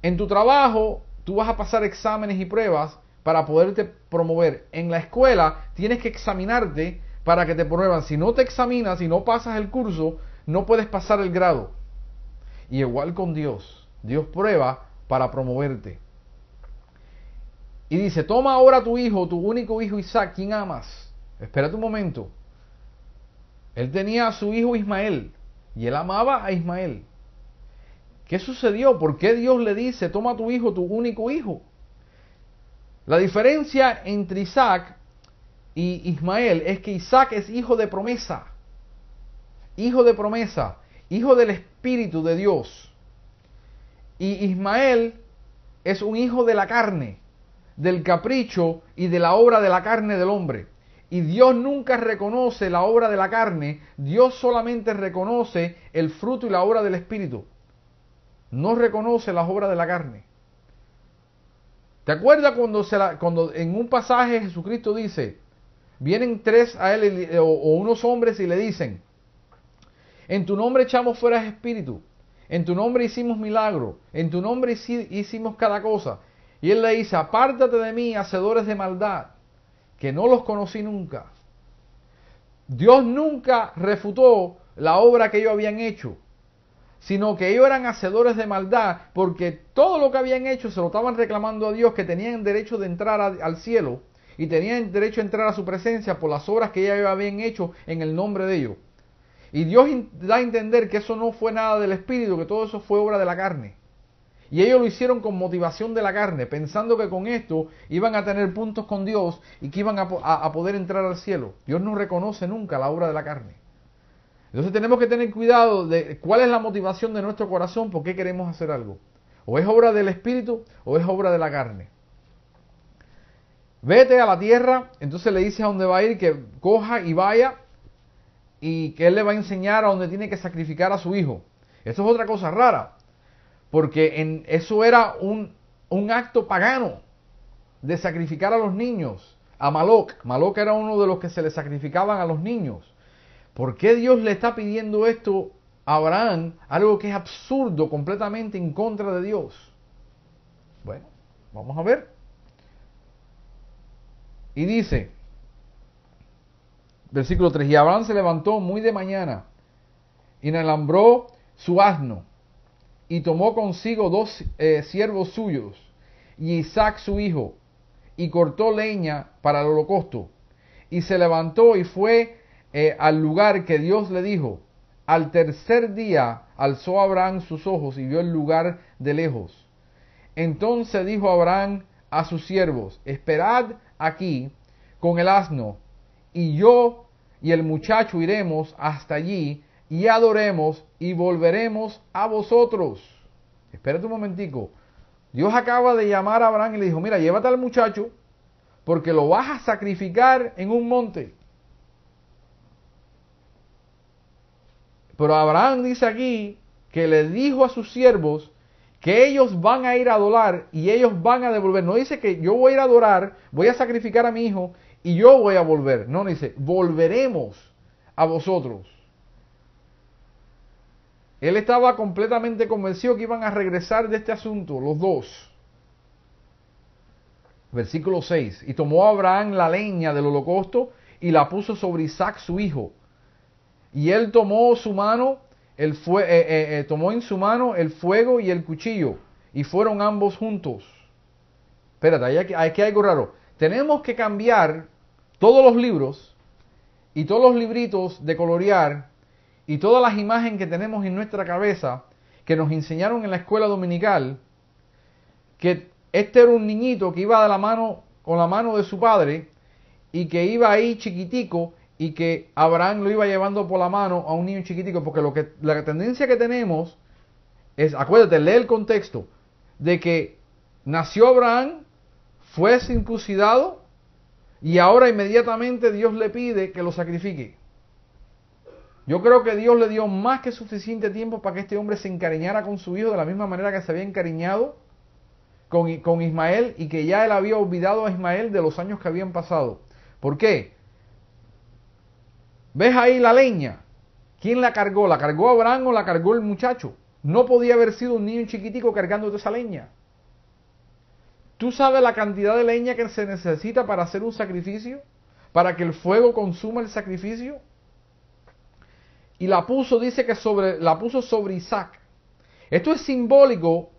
S1: En tu trabajo, tú vas a pasar exámenes y pruebas para poderte promover. En la escuela, tienes que examinarte para que te prueban. Si no te examinas, si no pasas el curso, no puedes pasar el grado. Y igual con Dios. Dios prueba para promoverte. Y dice, toma ahora tu hijo, tu único hijo Isaac, quien amas. Espérate un momento. Él tenía a su hijo Ismael. Y él amaba a Ismael. ¿Qué sucedió? ¿Por qué Dios le dice, toma tu hijo, tu único hijo? La diferencia entre Isaac y Ismael es que Isaac es hijo de promesa. Hijo de promesa. Hijo del Espíritu de Dios. Y Ismael es un hijo de la carne, del capricho y de la obra de la carne del hombre. Y Dios nunca reconoce la obra de la carne, Dios solamente reconoce el fruto y la obra del Espíritu. No reconoce las obras de la carne. ¿Te acuerdas cuando en un pasaje Jesucristo dice, vienen tres a él o unos hombres y le dicen, en tu nombre echamos fuera espíritu, en tu nombre hicimos milagro, en tu nombre hicimos cada cosa? Y él le dice, apártate de mí, hacedores de maldad, que no los conocí nunca. Dios nunca refutó la obra que ellos habían hecho, sino que ellos eran hacedores de maldad, porque todo lo que habían hecho se lo estaban reclamando a Dios, que tenían derecho de entrar al cielo, y tenían derecho a entrar a su presencia por las obras que ellos habían hecho en el nombre de ellos. Y Dios da a entender que eso no fue nada del Espíritu, que todo eso fue obra de la carne. Y ellos lo hicieron con motivación de la carne, pensando que con esto iban a tener puntos con Dios y que iban a poder entrar al cielo. Dios no reconoce nunca la obra de la carne. Entonces tenemos que tener cuidado de cuál es la motivación de nuestro corazón, por qué queremos hacer algo. O es obra del Espíritu o es obra de la carne. Vete a la tierra, entonces le dice a dónde va a ir, que coja y vaya, y que él le va a enseñar a dónde tiene que sacrificar a su hijo. Eso es otra cosa rara, porque eso era un acto pagano de sacrificar a los niños. A Moloch era uno de los que se le sacrificaban a los niños. ¿Por qué Dios le está pidiendo esto a Abraham? Algo que es absurdo, completamente en contra de Dios. Bueno, vamos a ver. Y dice, versículo 3, y Abraham se levantó muy de mañana y enlambró su asno y tomó consigo dos siervos suyos y Isaac su hijo y cortó leña para el holocausto y se levantó y fue al lugar que Dios le dijo. Al tercer día alzó Abraham sus ojos y vio el lugar de lejos. Entonces dijo Abraham a sus siervos, esperad aquí con el asno, y yo y el muchacho iremos hasta allí y adoremos y volveremos a vosotros. Espérate un momentico. Dios acaba de llamar a Abraham y le dijo, mira, llévate al muchacho porque lo vas a sacrificar en un monte. Pero Abraham dice aquí que le dijo a sus siervos que ellos van a ir a adorar y ellos van a devolver. No dice que yo voy a ir a adorar, voy a sacrificar a mi hijo y yo voy a volver. No, dice, volveremos a vosotros. Él estaba completamente convencido que iban a regresar de este asunto, los dos. Versículo 6. Y tomó Abraham la leña del holocausto y la puso sobre Isaac su hijo. Y él tomó en su mano el fuego y el cuchillo, y fueron ambos juntos. Espérate, aquí hay algo raro. Tenemos que cambiar todos los libros y todos los libritos de colorear y todas las imágenes que tenemos en nuestra cabeza que nos enseñaron en la escuela dominical, que este era un niñito que iba de la mano con la mano de su padre y que iba ahí chiquitico y que Abraham lo iba llevando por la mano a un niño chiquitico, porque la tendencia que tenemos es, acuérdate, lee el contexto, de que nació Abraham, fue circuncidado y ahora inmediatamente Dios le pide que lo sacrifique. Yo creo que Dios le dio más que suficiente tiempo para que este hombre se encariñara con su hijo de la misma manera que se había encariñado con Ismael, y que ya él había olvidado a Ismael de los años que habían pasado. ¿Por qué? ¿Ves ahí la leña? ¿Quién la cargó? ¿La cargó Abraham o la cargó el muchacho? No podía haber sido un niño chiquitico cargando esa leña. ¿Tú sabes la cantidad de leña que se necesita para hacer un sacrificio? ¿Para que el fuego consuma el sacrificio? Y la puso, dice que la puso sobre Isaac. Esto es simbólico.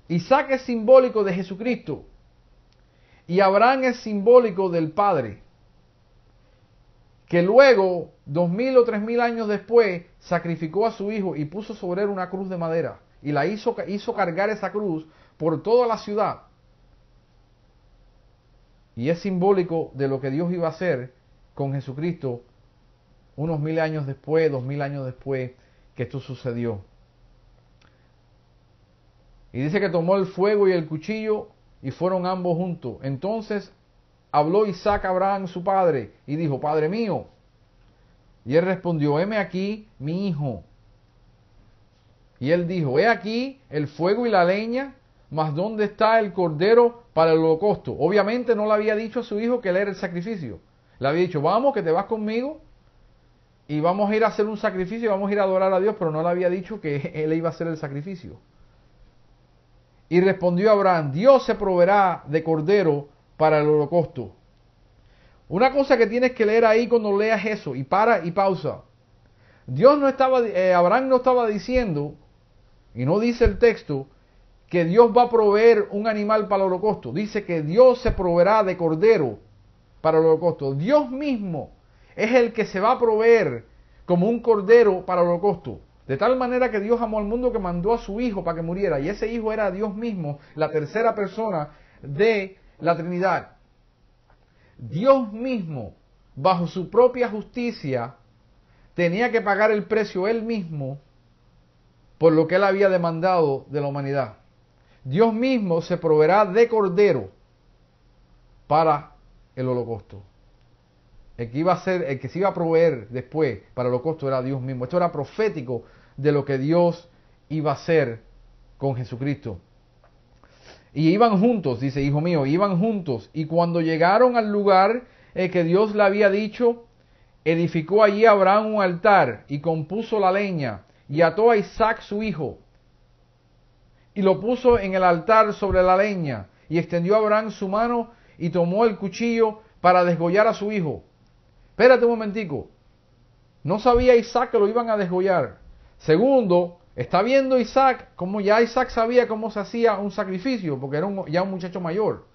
S1: Isaac es simbólico de Jesucristo. Y Abraham es simbólico del Padre, que luego, 2000 o 3000 años después, sacrificó a su hijo y puso sobre él una cruz de madera. Y la hizo cargar esa cruz por toda la ciudad. Y es simbólico de lo que Dios iba a hacer con Jesucristo unos 1000 años después, 2000 años después que esto sucedió. Y dice que tomó el fuego y el cuchillo y fueron ambos juntos. Entonces habló Isaac a Abraham su padre y dijo: Padre mío. Y él respondió: heme aquí mi hijo. Y él dijo: he aquí el fuego y la leña, mas ¿dónde está el cordero para el holocausto? Obviamente no le había dicho a su hijo que él era el sacrificio. Le había dicho: vamos, que te vas conmigo y vamos a ir a hacer un sacrificio, vamos a ir a adorar a Dios, pero no le había dicho que él iba a hacer el sacrificio. Y respondió Abraham: Dios se proveerá de cordero para el holocausto. Una cosa que tienes que leer ahí cuando leas eso, y para y pausa. Abraham no estaba diciendo, y no dice el texto, que Dios va a proveer un animal para el holocausto. Dice que Dios se proveerá de cordero para el holocausto. Dios mismo es el que se va a proveer como un cordero para el holocausto. De tal manera que Dios amó al mundo que mandó a su hijo para que muriera. Y ese hijo era Dios mismo, la tercera persona de la Trinidad. Dios mismo, bajo su propia justicia, tenía que pagar el precio él mismo por lo que él había demandado de la humanidad. Dios mismo se proveerá de cordero para el holocausto. El que se iba a proveer después para el holocausto era Dios mismo. Esto era profético de lo que Dios iba a hacer con Jesucristo. Y iban juntos, dice: hijo mío, iban juntos. Y cuando llegaron al lugar que Dios le había dicho, edificó allí Abraham un altar y compuso la leña y ató a Isaac su hijo y lo puso en el altar sobre la leña, y extendió Abraham su mano y tomó el cuchillo para desgollar a su hijo. Espérate un momentico. No sabía Isaac que lo iban a desgollar. Segundo, está viendo Isaac como ya Isaac sabía cómo se hacía un sacrificio, porque era ya un muchacho mayor.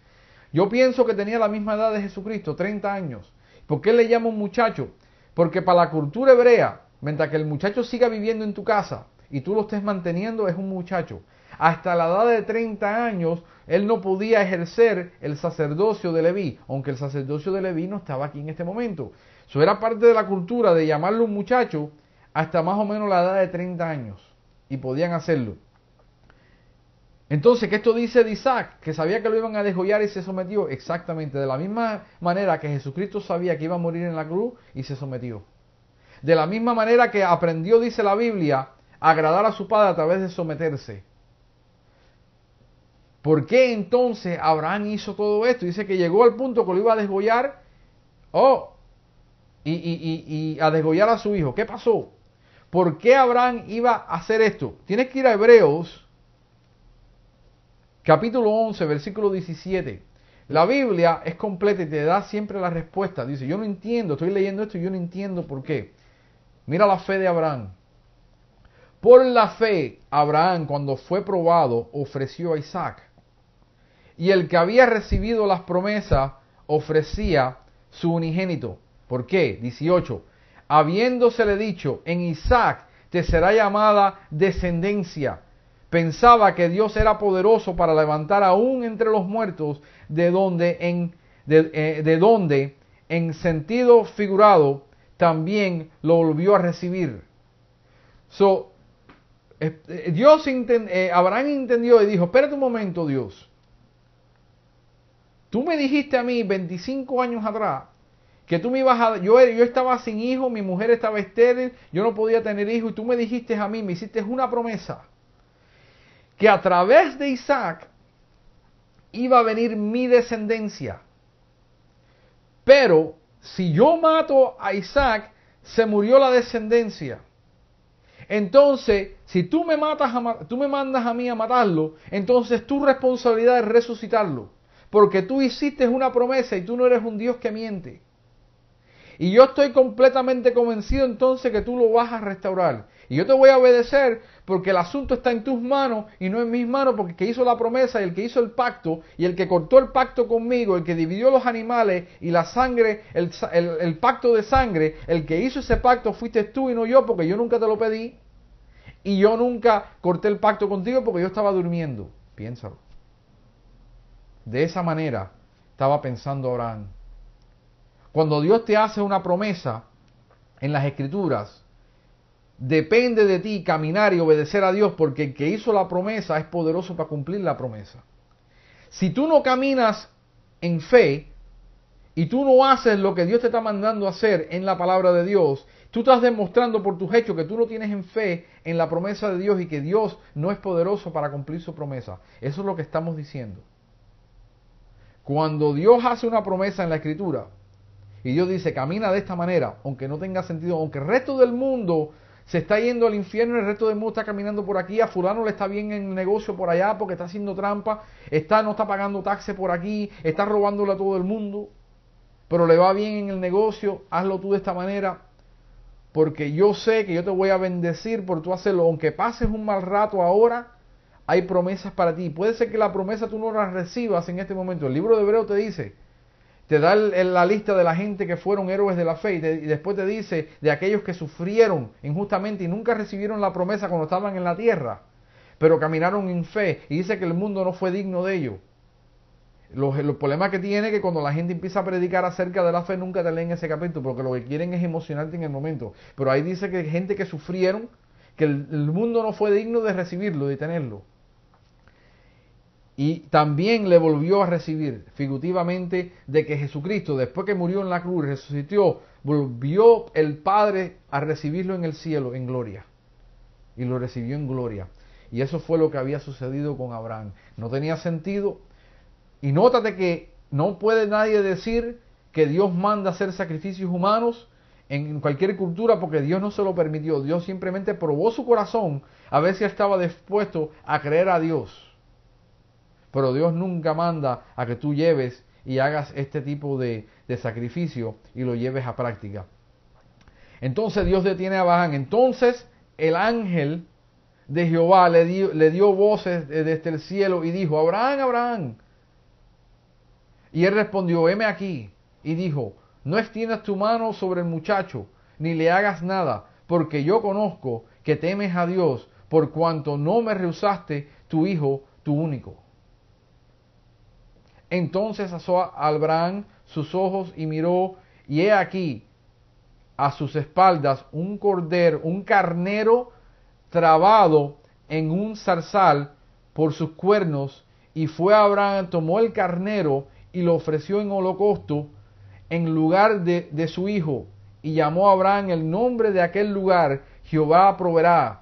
S1: Yo pienso que tenía la misma edad de Jesucristo, 30 años. ¿Por qué le llamo un muchacho? Porque para la cultura hebrea, mientras que el muchacho siga viviendo en tu casa y tú lo estés manteniendo, es un muchacho. Hasta la edad de 30 años, él no podía ejercer el sacerdocio de Leví, aunque el sacerdocio de Leví no estaba aquí en este momento. Eso era parte de la cultura de llamarlo un muchacho hasta más o menos la edad de 30 años, y podían hacerlo. Entonces, ¿qué esto dice de Isaac? Que sabía que lo iban a desgollar y se sometió. Exactamente, de la misma manera que Jesucristo sabía que iba a morir en la cruz y se sometió. De la misma manera que aprendió, dice la Biblia, a agradar a su Padre a través de someterse. ¿Por qué entonces Abraham hizo todo esto? Dice que llegó al punto que lo iba a desgollar y a desgollar a su hijo. ¿Qué pasó? ¿por qué Abraham iba a hacer esto? Tienes que ir a Hebreos, capítulo 11, versículo 17. La Biblia es completa y te da siempre la respuesta. Dice, yo no entiendo, estoy leyendo esto y yo no entiendo por qué. Mira la fe de Abraham. Por la fe, Abraham, cuando fue probado, ofreció a Isaac. Y el que había recibido las promesas, ofrecía su unigénito. ¿Por qué? 18. Habiéndosele dicho, en Isaac te será llamada descendencia. Pensaba que Dios era poderoso para levantar aún entre los muertos, de donde en sentido figurado también lo volvió a recibir. Abraham entendió y dijo, espérate un momento, Dios. Tú me dijiste a mí 25 años atrás que tú me ibas a... Yo estaba sin hijo, mi mujer estaba estéril, yo no podía tener hijos y tú me dijiste a mí, me hiciste una promesa, que a través de Isaac iba a venir mi descendencia. Pero si yo mato a Isaac, se murió la descendencia. Entonces, si tú me mandas a mí a matarlo, entonces tu responsabilidad es resucitarlo. Porque tú hiciste una promesa y tú no eres un Dios que miente. Y yo estoy completamente convencido entonces que tú lo vas a restaurar. Y yo te voy a obedecer porque el asunto está en tus manos y no en mis manos, porque el que hizo la promesa y el que hizo el pacto y el que cortó el pacto conmigo, el que dividió los animales y la sangre, el pacto de sangre, el que hizo ese pacto fuiste tú y no yo, porque yo nunca te lo pedí y yo nunca corté el pacto contigo porque yo estaba durmiendo. Piénsalo. De esa manera estaba pensando Abraham. Cuando Dios te hace una promesa en las Escrituras, depende de ti caminar y obedecer a Dios, porque el que hizo la promesa es poderoso para cumplir la promesa. Si tú no caminas en fe y tú no haces lo que Dios te está mandando a hacer en la palabra de Dios, tú estás demostrando por tus hechos que tú no tienes en fe en la promesa de Dios y que Dios no es poderoso para cumplir su promesa. Eso es lo que estamos diciendo. Cuando Dios hace una promesa en la Escritura, y Dios dice, camina de esta manera, aunque no tenga sentido, aunque el resto del mundo se está yendo al infierno, el resto del mundo está caminando por aquí, a fulano le está bien en el negocio por allá porque está haciendo trampa, no está pagando taxes por aquí, está robándole a todo el mundo, pero le va bien en el negocio, hazlo tú de esta manera, porque yo sé que yo te voy a bendecir por tú hacerlo, aunque pases un mal rato ahora, hay promesas para ti. Puede ser que la promesa tú no la recibas en este momento. El libro de Hebreos te dice, te da la lista de la gente que fueron héroes de la fe y después te dice de aquellos que sufrieron injustamente y nunca recibieron la promesa cuando estaban en la tierra, pero caminaron en fe, y dice que el mundo no fue digno de ellos. Los problemas que tiene es que cuando la gente empieza a predicar acerca de la fe nunca te leen ese capítulo, porque lo que quieren es emocionarte en el momento. Pero ahí dice que hay gente que sufrieron, que el mundo no fue digno de recibirlo, de tenerlo. Y también le volvió a recibir figurativamente de que Jesucristo, después que murió en la cruz, resucitó, volvió el Padre a recibirlo en el cielo, en gloria. Y lo recibió en gloria. Y eso fue lo que había sucedido con Abraham. No tenía sentido. Y nótate que no puede nadie decir que Dios manda hacer sacrificios humanos en cualquier cultura, porque Dios no se lo permitió. Dios simplemente probó su corazón a ver si estaba dispuesto a creer a Dios. Pero Dios nunca manda a que tú lleves y hagas este tipo de sacrificio y lo lleves a práctica. Entonces Dios detiene a Abraham. Entonces el ángel de Jehová le dio voces desde el cielo y dijo, Abraham, Abraham. Y él respondió, heme aquí. Y dijo, no extiendas tu mano sobre el muchacho, ni le hagas nada, porque yo conozco que temes a Dios, por cuanto no me rehusaste tu hijo, tu único. Entonces alzó a Abraham sus ojos y miró, y he aquí a sus espaldas un carnero trabado en un zarzal por sus cuernos, y fue Abraham, tomó el carnero y lo ofreció en holocausto en lugar de su hijo, y llamó a Abraham el nombre de aquel lugar, Jehová proveerá.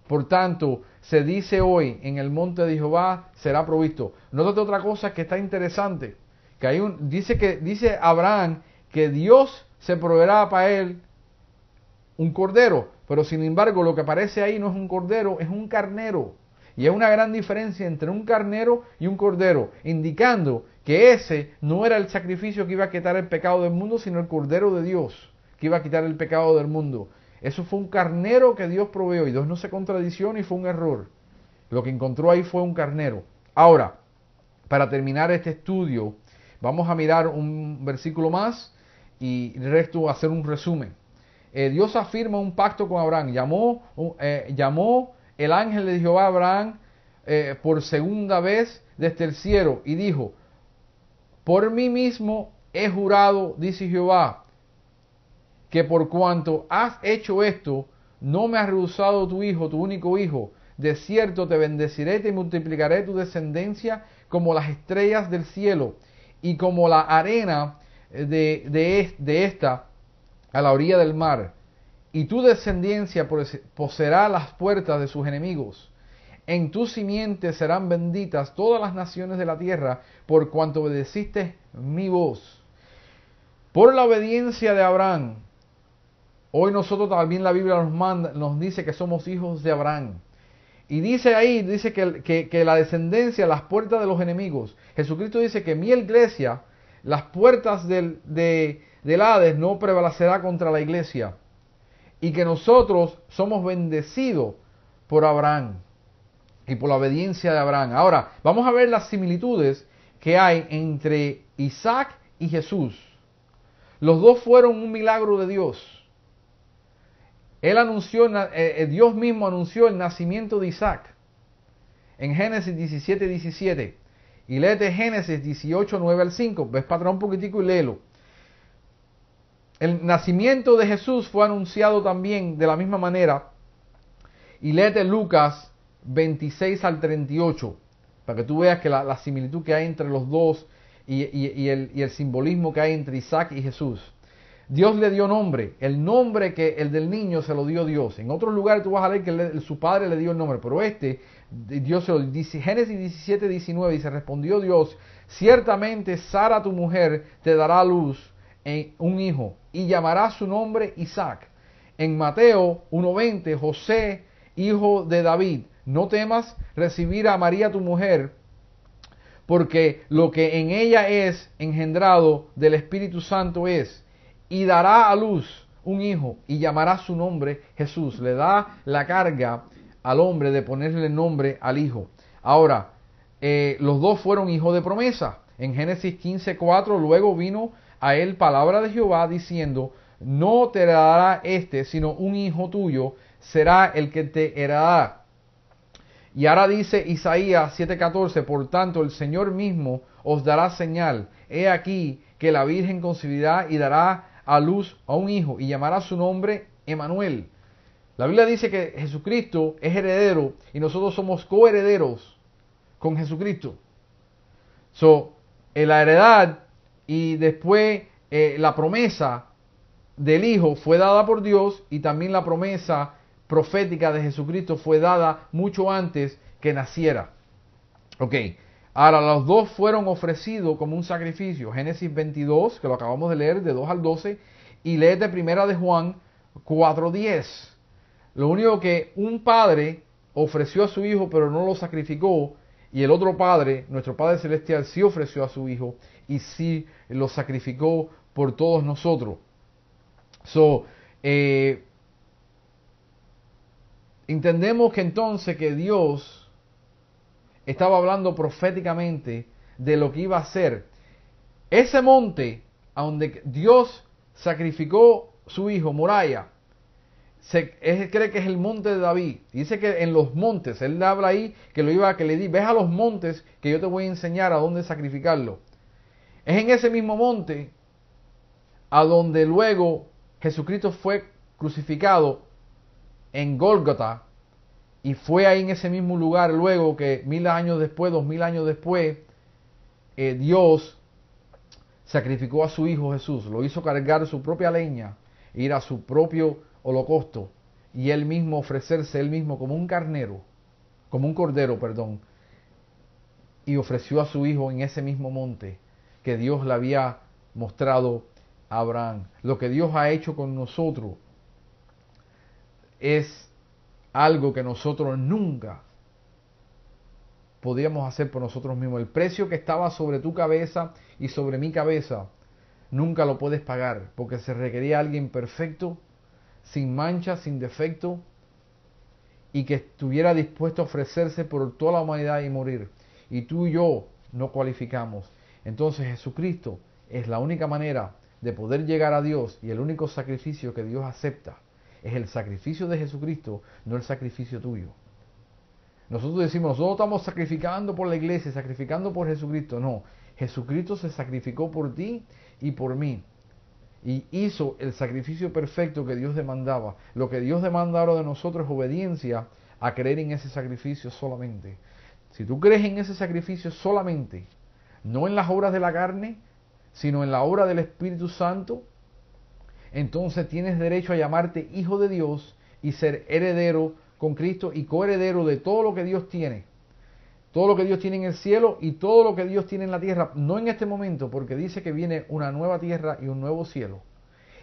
S1: Por tanto, se dice hoy, en el monte de Jehová será provisto. Nótate otra cosa que está interesante, que dice Abraham que Dios se proveerá para él un cordero, Pero sin embargo, lo que aparece ahí no es un cordero, es un carnero. Y hay una gran diferencia entre un carnero y un cordero, indicando que ese no era el sacrificio que iba a quitar el pecado del mundo, sino el cordero de Dios, que iba a quitar el pecado del mundo. Eso fue un carnero que Dios proveyó, y Dios no se contradició ni fue un error. Lo que encontró ahí fue un carnero. Ahora, para terminar este estudio, vamos a mirar un versículo más y el resto hacer un resumen. Dios afirma un pacto con Abraham. Llamó el ángel de Jehová a Abraham por segunda vez desde el cielo y dijo: por mí mismo he jurado, dice Jehová, que por cuanto has hecho esto, no me has rehusado tu hijo, tu único hijo. De cierto te bendeciré y te multiplicaré tu descendencia como las estrellas del cielo y como la arena de esta a la orilla del mar. Y tu descendencia poseerá las puertas de sus enemigos. En tu simiente serán benditas todas las naciones de la tierra, por cuanto obedeciste mi voz. Por la obediencia de Abraham, hoy nosotros también la Biblia nos dice que somos hijos de Abraham. Y dice ahí, dice que la descendencia, las puertas de los enemigos. Jesucristo dice que mi iglesia, las puertas del Hades no prevalecerá contra la iglesia. Y que nosotros somos bendecidos por Abraham y por la obediencia de Abraham. Ahora, vamos a ver las similitudes que hay entre Isaac y Jesús. Los dos fueron un milagro de Dios. Dios mismo anunció el nacimiento de Isaac en Génesis 17:17. Y léete Génesis 18:9 al 5. Ves para atrás un poquitico y léelo. El nacimiento de Jesús fue anunciado también de la misma manera. Y léete Lucas 26 al 38. Para que tú veas que la similitud que hay entre los dos y el simbolismo que hay entre Isaac y Jesús. Dios le dio nombre, el nombre que el del niño se lo dio Dios. En otros lugares tú vas a leer que su padre le dio el nombre, pero Dios se lo dice. Génesis 17:19 dice: respondió Dios: ciertamente Sara tu mujer te dará a luz un hijo y llamará su nombre Isaac. En Mateo 1:20, José, hijo de David, no temas recibir a María tu mujer, porque lo que en ella es engendrado del Espíritu Santo es, y dará a luz un hijo y llamará su nombre Jesús. Le da la carga al hombre de ponerle nombre al hijo. Ahora, los dos fueron hijos de promesa. En Génesis 15:4 luego vino a él palabra de Jehová diciendo: no te heredará sino un hijo tuyo será el que te heredará. Y ahora dice Isaías 7:14: por tanto el Señor mismo os dará señal. He aquí que la Virgen concebirá y dará a luz a un hijo y llamará su nombre Emmanuel. La Biblia dice que Jesucristo es heredero y nosotros somos coherederos con Jesucristo. La heredad y después la promesa del Hijo fue dada por Dios, y también la promesa profética de Jesucristo fue dada mucho antes que naciera. Ok, ahora los dos fueron ofrecidos como un sacrificio. Génesis 22, que lo acabamos de leer, de 2 al 12, y léete primera de Juan 4:10. Lo único que un padre ofreció a su hijo, pero no lo sacrificó, y el otro padre, nuestro Padre Celestial, sí ofreció a su hijo y sí lo sacrificó por todos nosotros. Entendemos que entonces que Dios estaba hablando proféticamente de lo que iba a hacer. Ese monte a donde Dios sacrificó su hijo, Moriah, cree que es el monte de David. Dice que en los montes, él habla ahí que le di, ves a los montes que yo te voy a enseñar a dónde sacrificarlo. Es en ese mismo monte a donde luego Jesucristo fue crucificado en Gólgota, y fue ahí en ese mismo lugar luego que 1000 años después, 2000 años después, Dios sacrificó a su hijo Jesús, lo hizo cargar su propia leña, ir a su propio holocausto y él mismo ofrecerse él mismo como un carnero, como un cordero, perdón, y ofreció a su hijo en ese mismo monte que Dios le había mostrado a Abraham. Lo que Dios ha hecho con nosotros es algo que nosotros nunca podíamos hacer por nosotros mismos. El precio que estaba sobre tu cabeza y sobre mi cabeza, nunca lo puedes pagar, porque se requería alguien perfecto, sin mancha, sin defecto, y que estuviera dispuesto a ofrecerse por toda la humanidad y morir. Y tú y yo no cualificamos. Entonces Jesucristo es la única manera de poder llegar a Dios, y el único sacrificio que Dios acepta es el sacrificio de Jesucristo, no el sacrificio tuyo. Nosotros decimos, nosotros estamos sacrificando por la iglesia, sacrificando por Jesucristo. No, Jesucristo se sacrificó por ti y por mí. Y hizo el sacrificio perfecto que Dios demandaba. Lo que Dios demanda ahora de nosotros es obediencia a creer en ese sacrificio solamente. Si tú crees en ese sacrificio solamente, no en las obras de la carne, sino en la obra del Espíritu Santo, entonces tienes derecho a llamarte hijo de Dios y ser heredero con Cristo y coheredero de todo lo que Dios tiene. Todo lo que Dios tiene en el cielo y todo lo que Dios tiene en la tierra. No en este momento, porque dice que viene una nueva tierra y un nuevo cielo.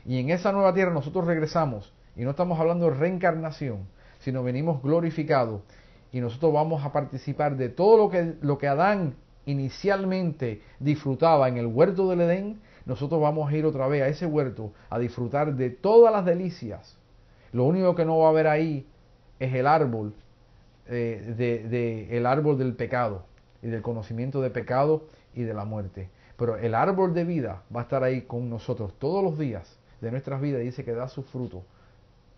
S1: Y en esa nueva tierra nosotros regresamos. Y no estamos hablando de reencarnación, sino venimos glorificados. Y nosotros vamos a participar de todo lo que Adán inicialmente disfrutaba en el huerto del Edén. Nosotros vamos a ir otra vez a ese huerto a disfrutar de todas las delicias. Lo único que no va a haber ahí es el árbol, el árbol del pecado y del conocimiento de pecado y de la muerte. Pero el árbol de vida va a estar ahí con nosotros todos los días de nuestras vidas. Dice que da su fruto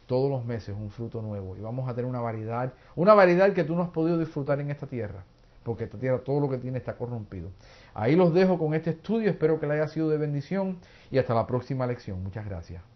S1: todos los meses, un fruto nuevo. Y vamos a tener una variedad que tú no has podido disfrutar en esta tierra, porque esta tierra todo lo que tiene está corrompido. Ahí los dejo con este estudio, espero que le haya sido de bendición y hasta la próxima lección. Muchas gracias.